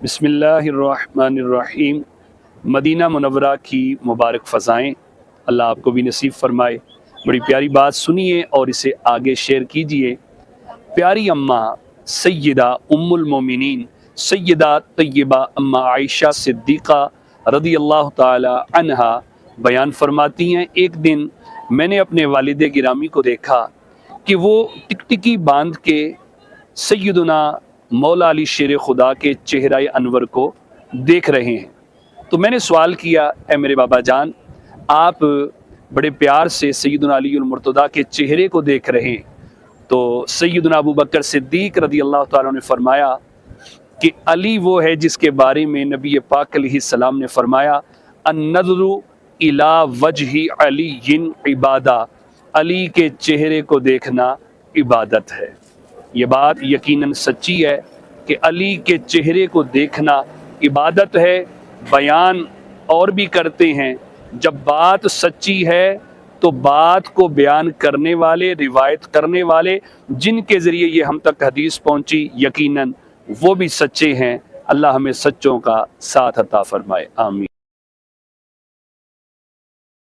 بسم اللہ الرحمن الرحیم۔ مدینہ منورہ کی مبارک فضائیں اللہ آپ کو بھی نصیب فرمائے۔ بڑی پیاری بات سنیے اور اسے آگے شیئر کیجئے۔ پیاری اماں سیدہ ام المومنین سیدہ طیبہ اماں عائشہ صدیقہ رضی اللہ تعالی عنہا بیان فرماتی ہیں، ایک دن میں نے اپنے والد گرامی کو دیکھا کہ وہ ٹکٹکی باندھ کے سیدنا مولا علی شیر خدا کے چہرہ انور کو دیکھ رہے ہیں۔ تو میں نے سوال کیا، اے میرے بابا جان، آپ بڑے پیار سے سیدنا علی المرتضیٰ کے چہرے کو دیکھ رہے ہیں؟ تو سیدنا ابو بکر صدیق رضی اللہ تعالیٰ نے فرمایا کہ علی وہ ہے جس کے بارے میں نبی پاک علیہ السلام نے فرمایا النظر الی وجہ علی عبادہ، علی کے چہرے کو دیکھنا عبادت ہے۔ یہ بات یقیناً سچی ہے کہ علی کے چہرے کو دیکھنا عبادت ہے۔ بیان اور بھی کرتے ہیں، جب بات سچی ہے تو بات کو بیان کرنے والے، روایت کرنے والے جن کے ذریعے یہ ہم تک حدیث پہنچی، یقیناً وہ بھی سچے ہیں۔ اللہ ہمیں سچوں کا ساتھ عطا فرمائے، آمین۔